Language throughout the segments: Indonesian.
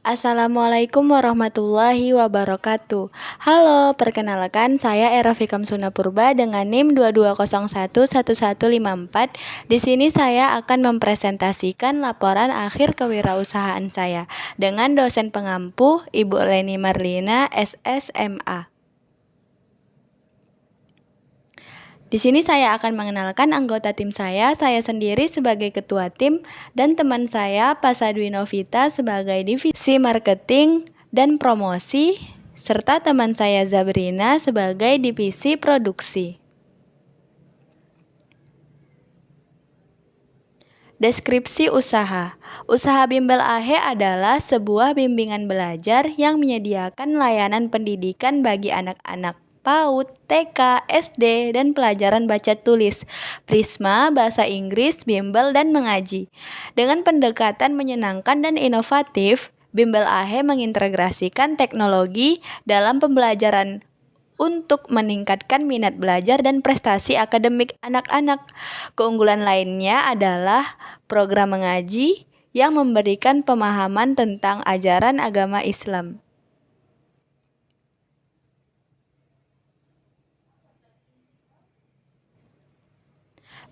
Assalamualaikum warahmatullahi wabarakatuh. Halo, perkenalkan saya Era Fikam Sunapurba dengan NIM 22011154. Di sini saya akan mempresentasikan laporan akhir kewirausahaan saya dengan dosen pengampu Ibu Leni Marlina, SSMA. Di sini saya akan mengenalkan anggota tim saya sendiri sebagai ketua tim, dan teman saya Pasadu Novita sebagai divisi marketing dan promosi, serta teman saya Zabrina sebagai divisi produksi. Deskripsi usaha. Usaha Bimbel AHE adalah sebuah bimbingan belajar yang menyediakan layanan pendidikan bagi anak-anak PAUD, TK, SD, dan pelajaran baca tulis, Prisma, bahasa Inggris, bimbel, dan mengaji. Dengan pendekatan menyenangkan dan inovatif, Bimbel AHE mengintegrasikan teknologi dalam pembelajaran untuk meningkatkan minat belajar dan prestasi akademik anak-anak. Keunggulan lainnya adalah program mengaji yang memberikan pemahaman tentang ajaran agama Islam.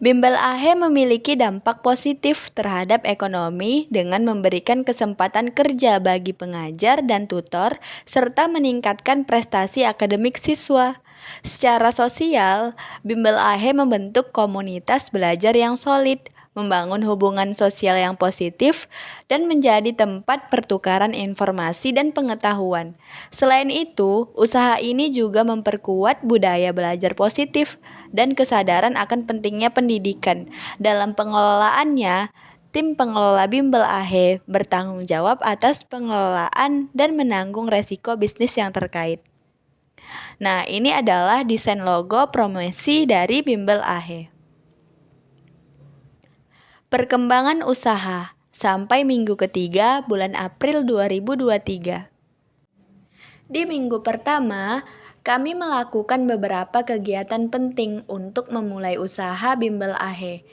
Bimbel AHE memiliki dampak positif terhadap ekonomi dengan memberikan kesempatan kerja bagi pengajar dan tutor, serta meningkatkan prestasi akademik siswa. Secara sosial, Bimbel AHE membentuk komunitas belajar yang solid, membangun hubungan sosial yang positif, dan menjadi tempat pertukaran informasi dan pengetahuan. Selain itu, usaha ini juga memperkuat budaya belajar positif dan kesadaran akan pentingnya pendidikan. Dalam pengelolaannya, tim pengelola Bimbel AHE bertanggung jawab atas pengelolaan dan menanggung resiko bisnis yang terkait. Nah, ini adalah desain logo promosi dari Bimbel AHE. Perkembangan usaha sampai minggu ketiga bulan April 2023. Di minggu pertama, kami melakukan beberapa kegiatan penting untuk memulai usaha Bimbel AHE.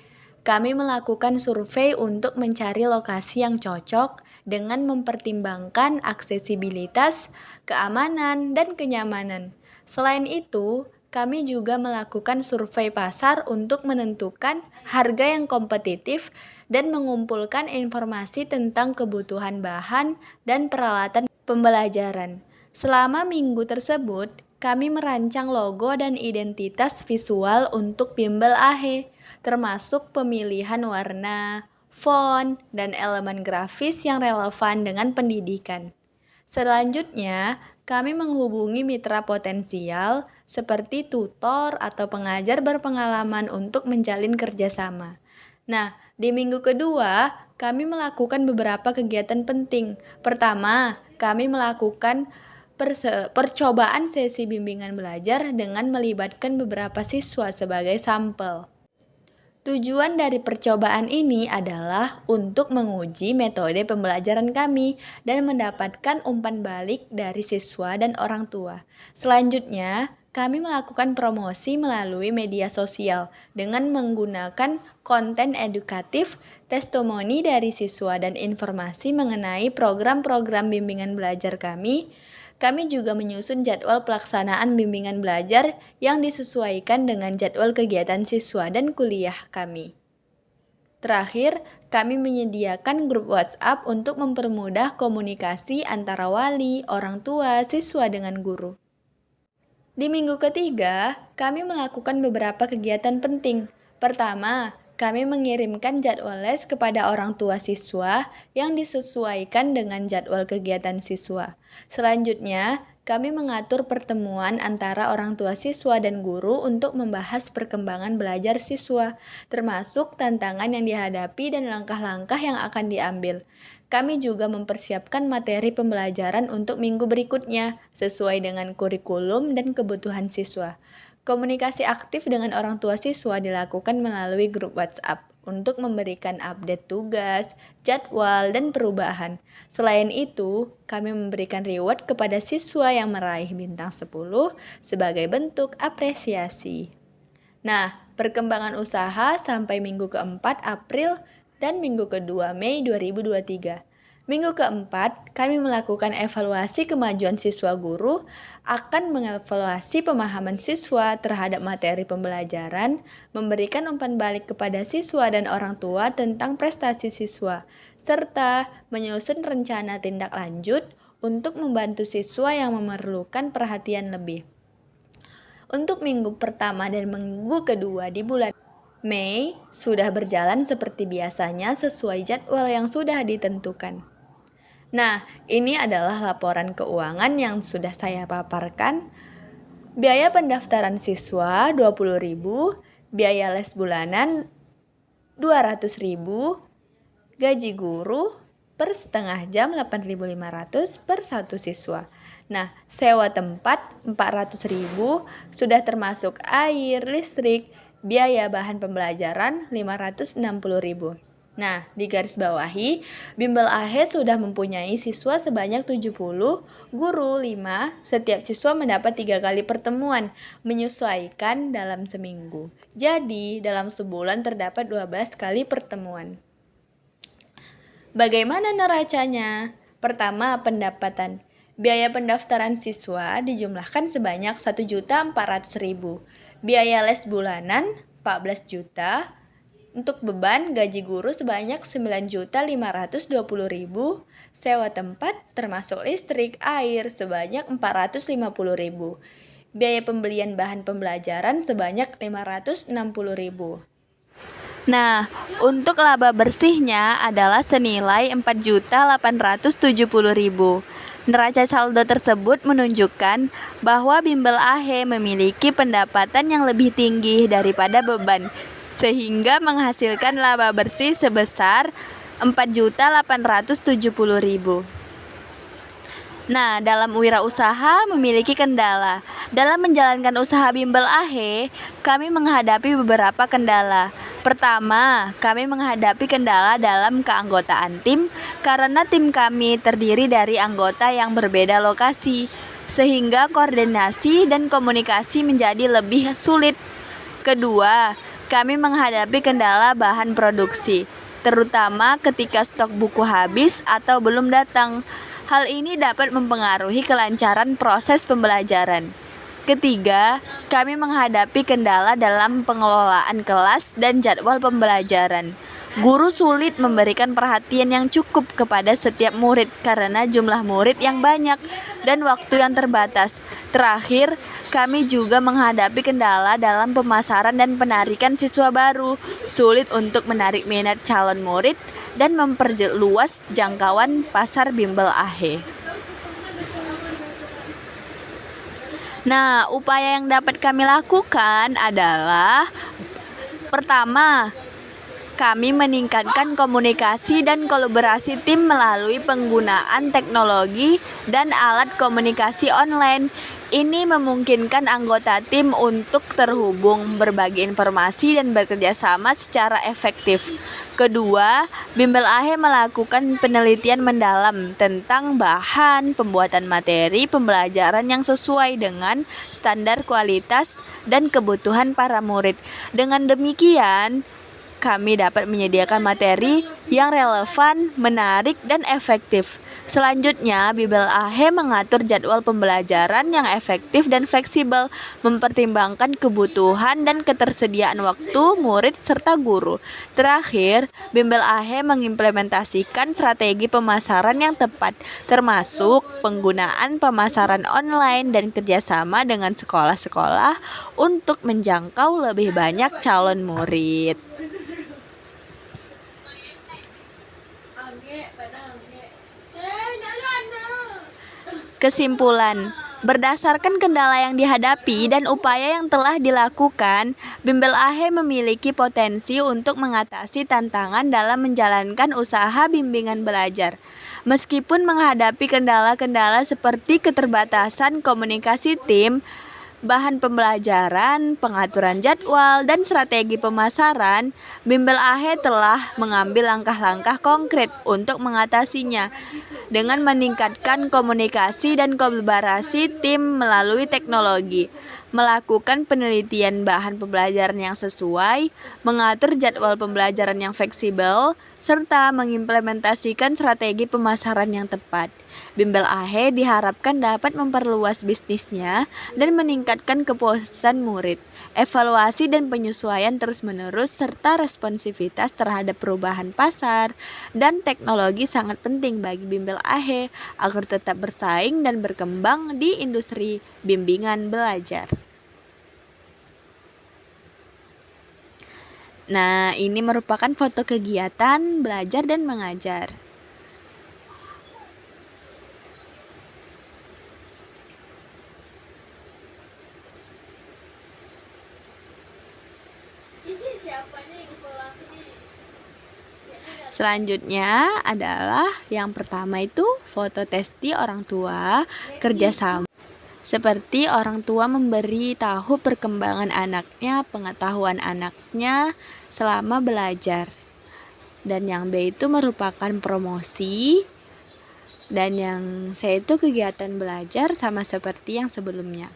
Kami melakukan survei untuk mencari lokasi yang cocok dengan mempertimbangkan aksesibilitas, keamanan, dan kenyamanan. Selain itu, kami juga melakukan survei pasar untuk menentukan harga yang kompetitif dan mengumpulkan informasi tentang kebutuhan bahan dan peralatan pembelajaran. Selama minggu tersebut, kami merancang logo dan identitas visual untuk Bimbel AHE, termasuk pemilihan warna, font, dan elemen grafis yang relevan dengan pendidikan. Selanjutnya, kami menghubungi mitra potensial seperti tutor atau pengajar berpengalaman untuk menjalin kerjasama. Nah, di minggu kedua, kami melakukan beberapa kegiatan penting. Pertama, kami melakukan percobaan sesi bimbingan belajar dengan melibatkan beberapa siswa sebagai sampel. Tujuan dari percobaan ini adalah untuk menguji metode pembelajaran kami dan mendapatkan umpan balik dari siswa dan orang tua. Selanjutnya, kami melakukan promosi melalui media sosial dengan menggunakan konten edukatif, testimoni dari siswa, dan informasi mengenai program-program bimbingan belajar kami. Kami juga menyusun jadwal pelaksanaan bimbingan belajar yang disesuaikan dengan jadwal kegiatan siswa dan kuliah kami. Terakhir, kami menyediakan grup WhatsApp untuk mempermudah komunikasi antara wali, orang tua, siswa dengan guru. Di minggu ketiga, kami melakukan beberapa kegiatan penting. Pertama, kami mengirimkan jadwal les kepada orang tua siswa yang disesuaikan dengan jadwal kegiatan siswa. Selanjutnya, kami mengatur pertemuan antara orang tua siswa dan guru untuk membahas perkembangan belajar siswa, termasuk tantangan yang dihadapi dan langkah-langkah yang akan diambil. Kami juga mempersiapkan materi pembelajaran untuk minggu berikutnya, sesuai dengan kurikulum dan kebutuhan siswa. Komunikasi aktif dengan orang tua siswa dilakukan melalui grup WhatsApp untuk memberikan update tugas, jadwal, dan perubahan. Selain itu, kami memberikan reward kepada siswa yang meraih bintang 10 sebagai bentuk apresiasi. Nah, perkembangan usaha sampai minggu keempat April dan minggu kedua Mei 2023. Minggu keempat, kami melakukan evaluasi kemajuan siswa guru, akan mengevaluasi pemahaman siswa terhadap materi pembelajaran, memberikan umpan balik kepada siswa dan orang tua tentang prestasi siswa, serta menyusun rencana tindak lanjut untuk membantu siswa yang memerlukan perhatian lebih. Untuk minggu pertama dan minggu kedua di bulan Mei sudah berjalan seperti biasanya sesuai jadwal yang sudah ditentukan. Nah, ini adalah laporan keuangan yang sudah saya paparkan. Biaya pendaftaran siswa 20.000, biaya les bulanan 200.000, gaji guru per setengah jam 8.500 per satu siswa. Nah, sewa tempat 400.000 sudah termasuk air, listrik, biaya bahan pembelajaran 560.000. Nah, di garis bawahi, Bimbel AHE sudah mempunyai siswa sebanyak 70, guru 5, setiap siswa mendapat 3 kali pertemuan, menyesuaikan dalam seminggu. Jadi, dalam sebulan terdapat 12 kali pertemuan. Bagaimana neracanya? Pertama, pendapatan. Biaya pendaftaran siswa dijumlahkan sebanyak 1.400.000. Biaya les bulanan 14 juta. Untuk beban gaji guru sebanyak 9.520.000, sewa tempat termasuk listrik, air sebanyak 450.000. Biaya pembelian bahan pembelajaran sebanyak 560.000. Nah, untuk laba bersihnya adalah senilai 4.870.000. Neraca saldo tersebut menunjukkan bahwa Bimbel AHE memiliki pendapatan yang lebih tinggi daripada beban, sehingga menghasilkan laba bersih sebesar 4.870.000. Nah, dalam wirausaha memiliki kendala. Dalam menjalankan usaha Bimbel AHE, kami menghadapi beberapa kendala. Pertama, kami menghadapi kendala dalam keanggotaan tim karena tim kami terdiri dari anggota yang berbeda lokasi, sehingga koordinasi dan komunikasi menjadi lebih sulit. Kedua, kami menghadapi kendala bahan produksi, terutama ketika stok buku habis atau belum datang. Hal ini dapat mempengaruhi kelancaran proses pembelajaran. Ketiga, kami menghadapi kendala dalam pengelolaan kelas dan jadwal pembelajaran. Guru sulit memberikan perhatian yang cukup kepada setiap murid karena jumlah murid yang banyak dan waktu yang terbatas. Terakhir, kami juga menghadapi kendala dalam pemasaran dan penarikan siswa baru. Sulit untuk menarik minat calon murid dan memperluas jangkauan pasar Bimbel AHE. Nah, upaya yang dapat kami lakukan adalah: pertama, kami meningkatkan komunikasi dan kolaborasi tim melalui penggunaan teknologi dan alat komunikasi online. Ini memungkinkan anggota tim untuk terhubung, berbagi informasi, dan bekerja sama secara efektif. Kedua, Bimbel AHE melakukan penelitian mendalam tentang bahan, pembuatan materi pembelajaran yang sesuai dengan standar kualitas dan kebutuhan para murid. Dengan demikian, kami dapat menyediakan materi yang relevan, menarik, dan efektif. Selanjutnya, Bimbel AHE mengatur jadwal pembelajaran yang efektif dan fleksibel, mempertimbangkan kebutuhan dan ketersediaan waktu murid serta guru. Terakhir, Bimbel AHE mengimplementasikan strategi pemasaran yang tepat, termasuk penggunaan pemasaran online dan kerjasama dengan sekolah-sekolah untuk menjangkau lebih banyak calon murid. Kesimpulan, berdasarkan kendala yang dihadapi dan upaya yang telah dilakukan, Bimbel AHE memiliki potensi untuk mengatasi tantangan dalam menjalankan usaha bimbingan belajar. Meskipun menghadapi kendala-kendala seperti keterbatasan komunikasi tim, bahan pembelajaran, pengaturan jadwal, dan strategi pemasaran, Bimbel AHE telah mengambil langkah-langkah konkret untuk mengatasinya dengan meningkatkan komunikasi dan kolaborasi tim melalui teknologi. melakukan penelitian bahan pembelajaran yang sesuai, mengatur jadwal pembelajaran yang fleksibel, serta mengimplementasikan strategi pemasaran yang tepat. Bimbel AHE diharapkan dapat memperluas bisnisnya dan meningkatkan kepuasan murid. Evaluasi dan penyesuaian terus-menerus serta responsivitas terhadap perubahan pasar dan teknologi sangat penting bagi Bimbel AHE agar tetap bersaing dan berkembang di industri bimbingan belajar. Nah, ini merupakan foto kegiatan belajar dan mengajar. Selanjutnya adalah yang pertama itu foto testi orang tua kerjasama. Seperti orang tua memberi tahu perkembangan anaknya, pengetahuan anaknya selama belajar. Dan yang B itu merupakan promosi. Dan yang C itu kegiatan belajar sama seperti yang sebelumnya.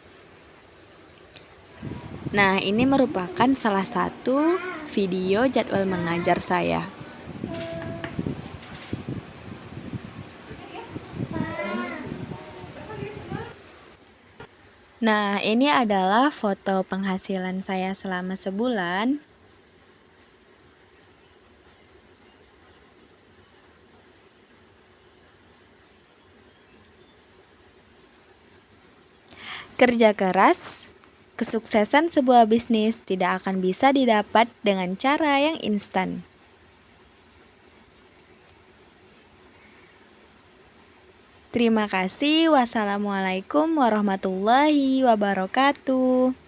Nah, ini merupakan salah satu video jadwal mengajar saya. Nah, ini adalah foto penghasilan saya selama sebulan. Kerja keras, kesuksesan sebuah bisnis tidak akan bisa didapat dengan cara yang instan. Terima kasih. Wassalamualaikum warahmatullahi wabarakatuh.